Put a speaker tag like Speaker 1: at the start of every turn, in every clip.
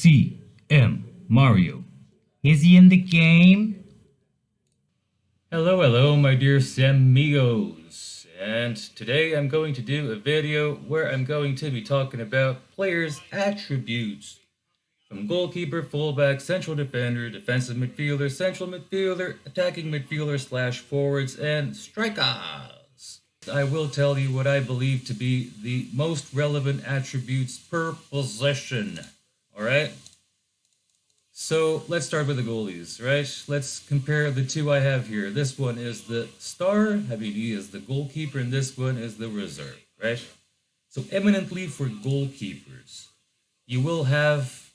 Speaker 1: CM Mario. Is he in the game? Hello, my dear Samigos. And today I'm going to do a video where I'm going to be talking about players' attributes. From goalkeeper, fullback, central defender, defensive midfielder, central midfielder, attacking midfielder / forwards, and strikers. I will tell you what I believe to be the most relevant attributes per possession. Alright? So let's start with the goalies, right? Let's compare the two I have here. This one is the star, he is the goalkeeper, and this one is the reserve, right? So eminently for goalkeepers, you will have,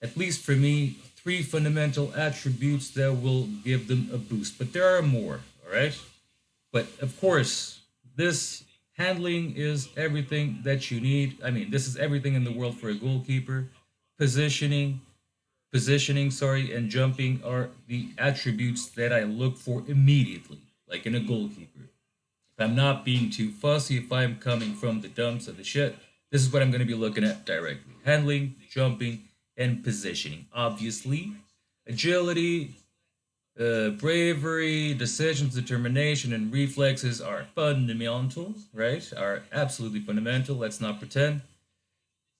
Speaker 1: at least for me, 3 fundamental attributes that will give them a boost. But there are more, alright? But of course, this handling is everything that you need. I mean, this is everything in the world for a goalkeeper. Positioning, and jumping are the attributes that I look for immediately, like in a goalkeeper. If I'm not being too fussy, if I'm coming from the dumps of the shit, this is what I'm going to be looking at directly. Handling, jumping, and positioning. Obviously, agility, bravery, decisions, determination, and reflexes are fundamental, right? Are absolutely fundamental, let's not pretend.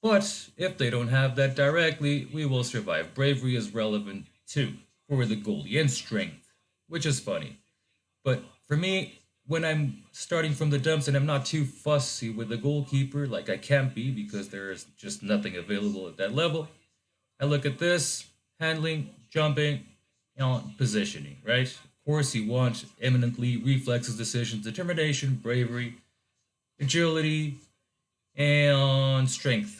Speaker 1: But if they don't have that directly, we will survive. Bravery is relevant too for the goalie, and strength, which is funny. But for me, when I'm starting from the dumps and I'm not too fussy with the goalkeeper, like I can't be because there is just nothing available at that level, I look at this, handling, jumping, and positioning, right? Of course, you want eminently reflexes, decisions, determination, bravery, agility, and strength.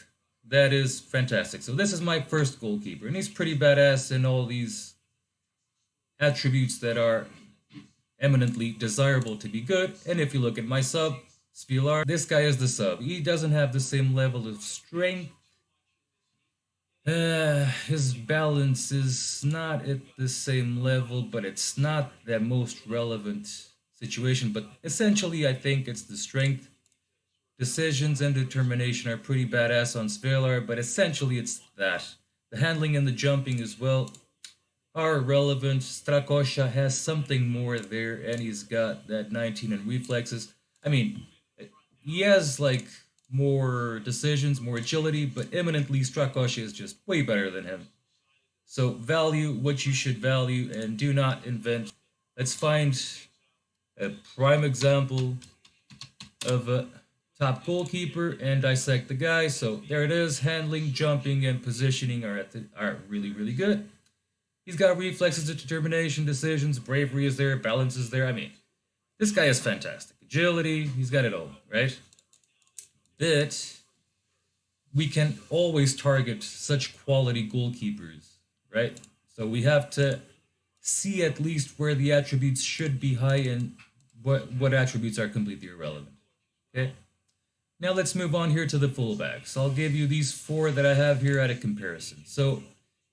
Speaker 1: That is fantastic. So this is my first goalkeeper, and he's pretty badass in all these attributes that are eminently desirable to be good. And if you look at my sub, Spilar, this guy is the sub. He doesn't have the same level of strength. His balance is not at the same level, but it's not the most relevant situation. But essentially, I think it's the strength. Decisions and determination are pretty badass on Spalar, but essentially it's that. The handling and the jumping as well are relevant. Strakosha has something more there, and he's got that 19 in reflexes. I mean, he has like more decisions, more agility, but eminently Strakosha is just way better than him. So value what you should value and do not invent. Let's find a prime example of a top goalkeeper and dissect the guy. So there it is. Handling, jumping, and positioning are really, really good. He's got reflexes, determination, decisions, bravery is there, balance is there. I mean, this guy is fantastic. Agility, he's got it all, right? But we can always target such quality goalkeepers, right? So we have to see at least where the attributes should be high and what attributes are completely irrelevant. Okay? Now let's move on here to the fullbacks. I'll give you these 4 that I have here at a comparison. So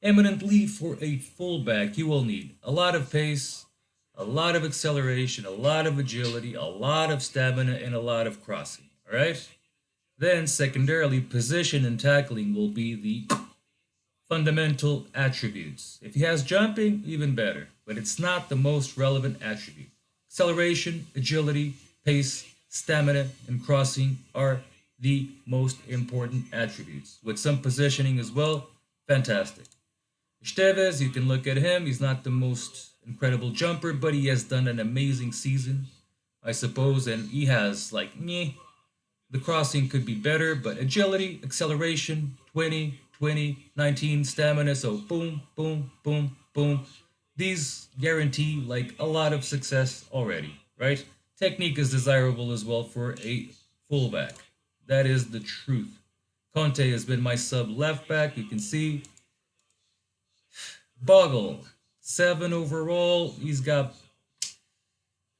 Speaker 1: eminently for a fullback, you will need a lot of pace, a lot of acceleration, a lot of agility, a lot of stamina, and a lot of crossing. All right? Then secondarily, position and tackling will be the fundamental attributes. If he has jumping, even better, but it's not the most relevant attribute. Acceleration, agility, pace, stamina, and crossing are the most important attributes. With some positioning as well, fantastic. Esteves, you can look at him. He's not the most incredible jumper, but he has done an amazing season, I suppose, and he has, like, meh. The crossing could be better, but agility, acceleration, 20, 20, 19, stamina, so boom, boom, boom, boom. These guarantee, like, a lot of success already, right? Technique is desirable as well for a fullback. That is the truth. Conte has been my sub left back. You can see. Bogle, 7 overall. He's got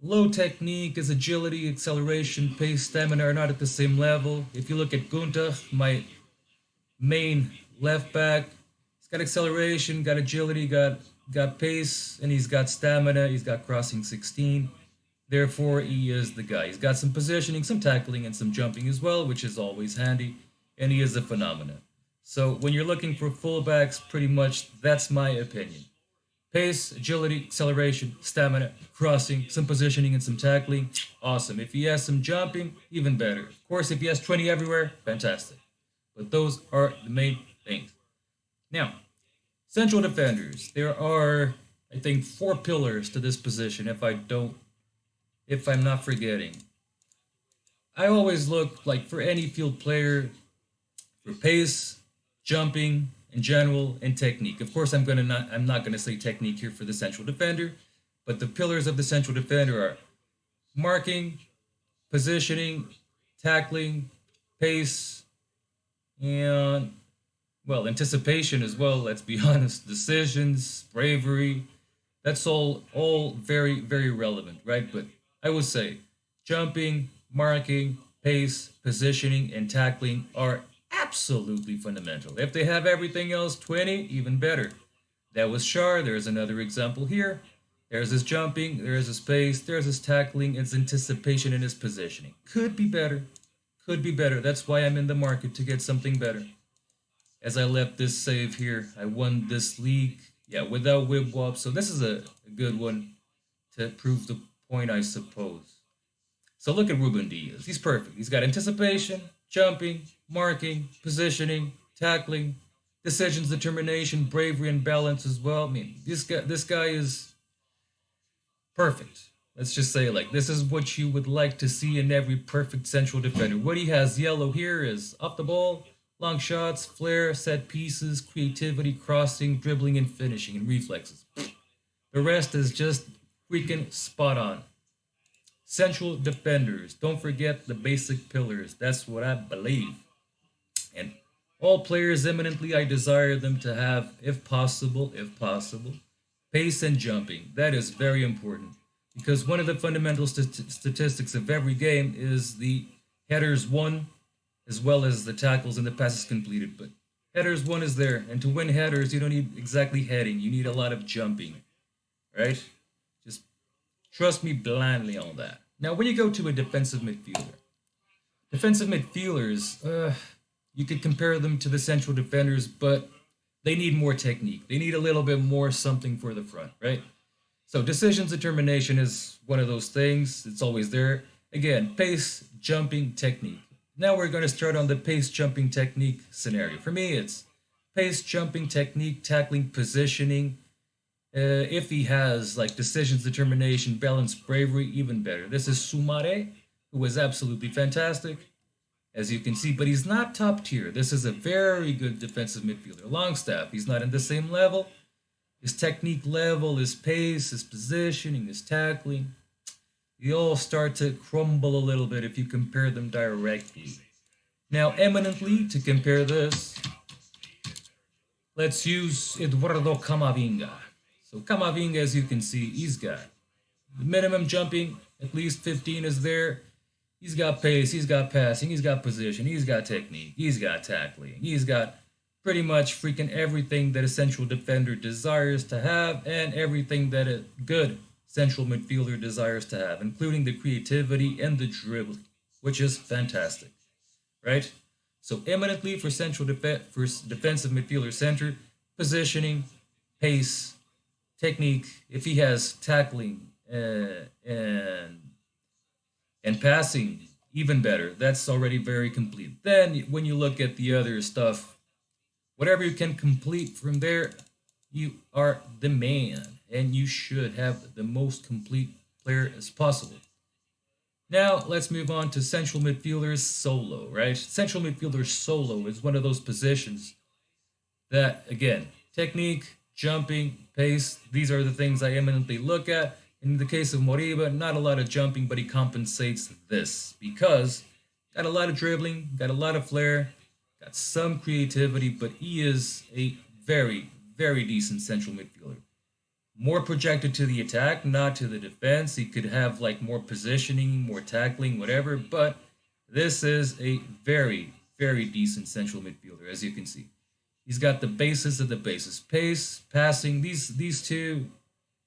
Speaker 1: low technique. His agility, acceleration, pace, stamina are not at the same level. If you look at Gunta, my main left back, he's got acceleration, got agility, got pace, and he's got stamina. He's got crossing 16. Therefore, he is the guy. He's got some positioning, some tackling, and some jumping as well, which is always handy, and he is a phenomenon. So when you're looking for fullbacks, pretty much that's my opinion. Pace, agility, acceleration, stamina, crossing, some positioning, and some tackling. Awesome. If he has some jumping, even better. Of course, if he has 20 everywhere, fantastic. But those are the main things. Now, central defenders. There are, I think, four pillars to this position. If I'm not forgetting, I always look like for any field player for pace, jumping in general, and technique. Of course, I'm not gonna say technique here for the central defender, but the pillars of the central defender are marking, positioning, tackling, pace, and well, anticipation as well. Let's be honest, decisions, bravery. That's all very very relevant, right? But I would say jumping, marking, pace, positioning, and tackling are absolutely fundamental. If they have everything else, 20, even better. That was Shar. There's another example here. There's his jumping, there's his pace, there's his tackling, his anticipation, and his positioning. Could be better. Could be better. That's why I'm in the market to get something better. As I left this save here, I won this league. Yeah, without whip wop. So this is a good one to prove the point, I suppose. So look at Ruben Diaz. He's perfect. He's got anticipation, jumping, marking, positioning, tackling, decisions, determination, bravery, and balance as well. I mean, this guy is perfect. Let's just say like this is what you would like to see in every perfect central defender. What he has yellow here is up the ball, long shots, flair, set pieces, creativity, crossing, dribbling, and finishing, and reflexes. The rest is just freaking spot on. Central defenders. Don't forget the basic pillars. That's what I believe. And all players eminently, I desire them to have, if possible, pace and jumping. That is very important because one of the fundamental statistics of every game is the headers won as well as the tackles and the passes completed. But headers won is there, and to win headers, you don't need exactly heading. You need a lot of jumping, right? Just trust me blindly on that. Now, when you go to a defensive midfielders, you could compare them to the central defenders, but they need more technique. They need a little bit more something for the front, right? So decisions determination is one of those things. It's always there. Again, pace, jumping, technique. Now we're going to start on the pace, jumping, technique scenario. For me, it's pace, jumping, technique, tackling, positioning. If he has like decisions, determination, balance, bravery, even better. This is Sumare, who is absolutely fantastic, as you can see, but he's not top tier. This is a very good defensive midfielder. Longstaff, he's not in the same level. His technique level, his pace, his positioning, his tackling, they all start to crumble a little bit if you compare them directly. Now, eminently, to compare this, let's use Eduardo Camavinga. So Camavinga, as you can see, he's got the minimum jumping, at least 15 is there. He's got pace, he's got passing, he's got position, he's got technique, he's got tackling, he's got pretty much freaking everything that a central defender desires to have and everything that a good central midfielder desires to have, including the creativity and the dribbling, which is fantastic, right? So eminently for for defensive midfielder center, positioning, pace, technique. If he has tackling and passing, even better. That's already very complete. Then when you look at the other stuff, whatever you can complete from there, you are the man, and you should have the most complete player as possible. Now let's move on to central midfielders solo, right? Central midfielder solo is one of those positions that, again, technique, jumping, pace, these are the things I eminently look at. In the case of Moriba, not a lot of jumping, but he compensates this because got a lot of dribbling, got a lot of flair, got some creativity, but he is a very, very decent central midfielder. More projected to the attack, not to the defense. He could have like more positioning, more tackling, whatever, but this is a very, very decent central midfielder, as you can see. He's got the basis of the basis. Pace, passing, these two,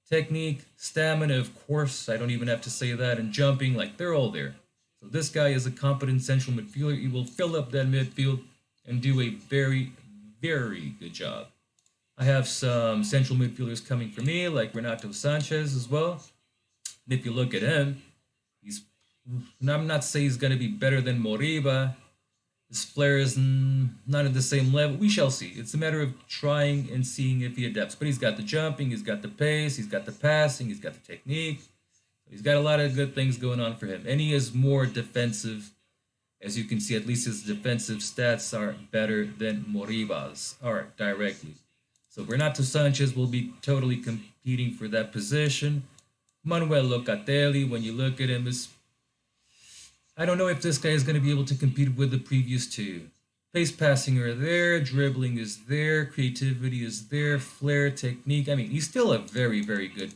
Speaker 1: technique, stamina, of course, I don't even have to say that, and jumping, like they're all there. So this guy is a competent central midfielder. He will fill up that midfield and do a very, very good job. I have some central midfielders coming for me, like Renato Sanchez as well. And if you look at him, he's I'm not saying he's going to be better than Moriba. His flair is not at the same level. We shall see. It's a matter of trying and seeing if he adapts. But he's got the jumping, he's got the pace, he's got the passing, he's got the technique. He's got a lot of good things going on for him. And he is more defensive. As you can see, at least his defensive stats are better than Moriba's are directly. So Renato Sanchez will be totally competing for that position. Manuel Locatelli, when you look at him, is I don't know if this guy is going to be able to compete with the previous two. Pace passing are there, dribbling is there, creativity is there, flair, technique. I mean, he's still a very, very good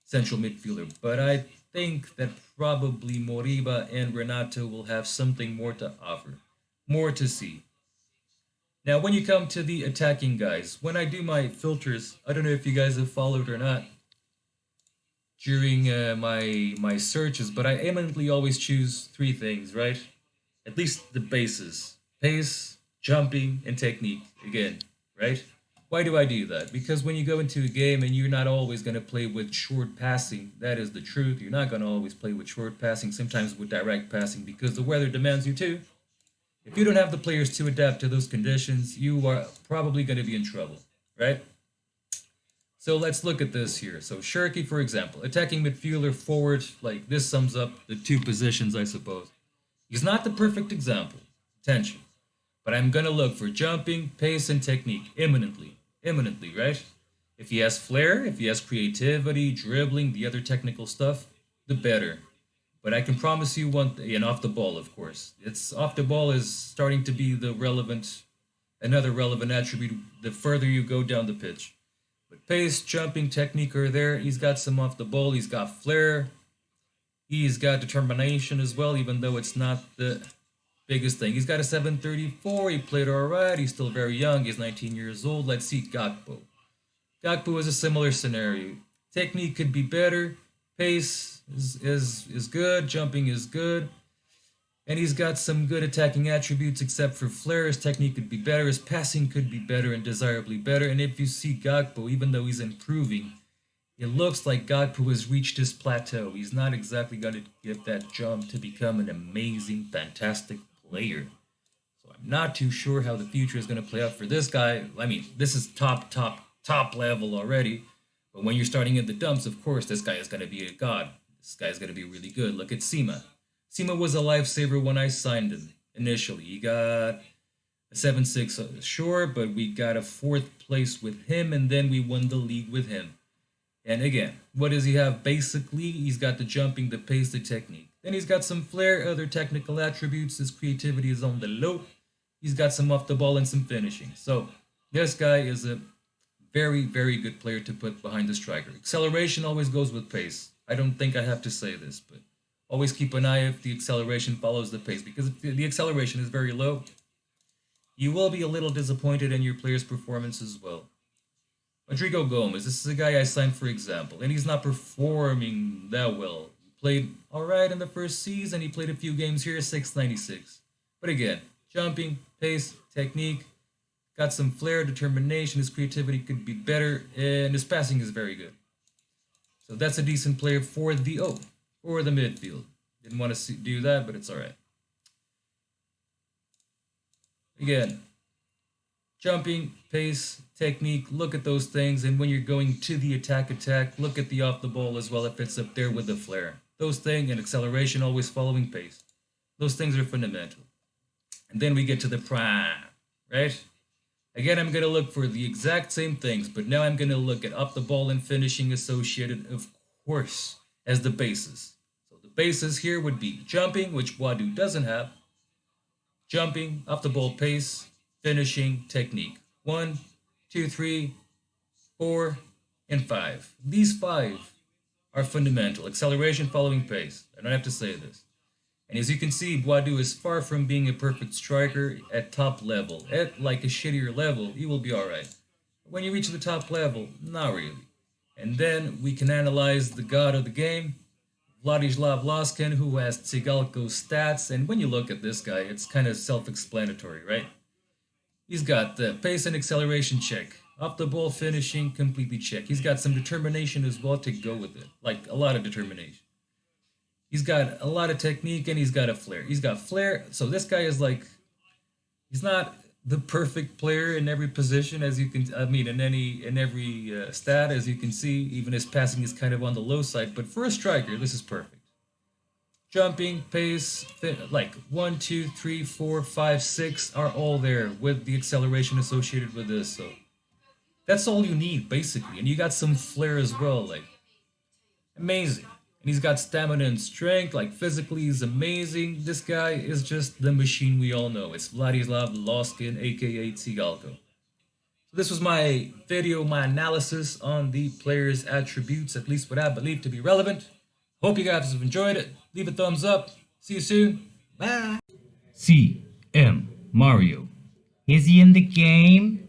Speaker 1: central midfielder, but I think that probably Moriba and Renato will have something more to offer, more to see. Now, when you come to the attacking guys, when I do my filters, I don't know if you guys have followed or not during my searches, but I eminently always choose three things, right? At least the bases: pace, jumping, and technique. Again, right? Why do I do that? Because when you go into a game and you're not always going to play with short passing, that is the truth. You're not going to always play with short passing, sometimes with direct passing, because the weather demands you to. If you don't have the players to adapt to those conditions, you are probably going to be in trouble, right? So let's look at this here. So Shirky, for example, attacking midfielder, forward, like this sums up the two positions, I suppose. He's not the perfect example, attention, but I'm going to look for jumping, pace, and technique imminently, right? If he has flair, if he has creativity, dribbling, the other technical stuff, the better. But I can promise you one thing, and off the ball, of course. It's off the ball is starting to be another relevant attribute the further you go down the pitch. But pace, jumping, technique are there. He's got some off the ball. He's got flair. He's got determination as well, even though it's not the biggest thing. He's got a 734. He played all right. He's still very young. He's 19 years old. Let's see Gakpo. Gakpo is a similar scenario. Technique could be better. Pace is good. Jumping is good. And he's got some good attacking attributes except for flair. His technique could be better. His passing could be better and desirably better. And if you see Gakpo, even though he's improving, it looks like Goku has reached his plateau. He's not exactly going to get that jump to become an amazing, fantastic player. So I'm not too sure how the future is going to play out for this guy. I mean, this is top level already. But when you're starting at the dumps, of course, this guy is going to be a god. This guy is going to be really good. Look at Sima. Sima was a lifesaver when I signed him initially. He got a 7-6, sure, but we got a 4th place with him, and then we won the league with him. And again, what does he have? Basically, he's got the jumping, the pace, the technique. Then he's got some flair, other technical attributes. His creativity is on the low. He's got some off the ball and some finishing. So this guy is a very, very good player to put behind the striker. Acceleration always goes with pace. I don't think I have to say this, but always keep an eye if the acceleration follows the pace. Because if the acceleration is very low, you will be a little disappointed in your player's performance as well. Rodrigo Gomes, this is a guy I signed for example, and he's not performing that well. He played alright in the first season, he played a few games here, 696. But again, jumping, pace, technique, got some flair, determination, his creativity could be better, and his passing is very good. So that's a decent player for the midfield. Didn't want to do that, but it's alright. Again, jumping, pace, technique, look at those things, and when you're going to the attack, look at the off the ball as well if it's up there with the flair. Those things, and acceleration always following pace. Those things are fundamental. And then we get to the prime, right? Again, I'm going to look for the exact same things, but now I'm going to look at up the ball and finishing associated, of course, as the bases. So the bases here would be jumping, which Wadu doesn't have, jumping, off the ball pace, finishing, technique. 1, 2, 3, 4, and 5. These 5 are fundamental. Acceleration following pace. I don't have to say this. And as you can see, Boadu is far from being a perfect striker at top level. At like a shittier level, he will be alright. When you reach the top level, not really. And then we can analyze the god of the game, Vladislav Laskan, who has Tsigalko's stats. And when you look at this guy, it's kind of self-explanatory, right? He's got the pace and acceleration check. Off the ball finishing, completely check. He's got some determination as well to go with it. Like a lot of determination. He's got a lot of technique and he's got a flair. He's got flair. So this guy is like, he's not the perfect player in every position, as you can, I mean, in every stat, as you can see. Even his passing is kind of on the low side. But for a striker, this is perfect. Jumping, pace, like 1, 2, 3, 4, 5, 6 are all there with the acceleration associated with this. So that's all you need, basically. And you got some flair as well, like amazing. And he's got stamina and strength, like physically he's amazing. This guy is just the machine we all know. It's Vladislav Laskan, aka Tsigalko. So this was my video, my analysis on the player's attributes, at least what I believe to be relevant. Hope you guys have enjoyed it. Leave a thumbs up. See you soon. Bye.
Speaker 2: CM Mario. Is he in the game?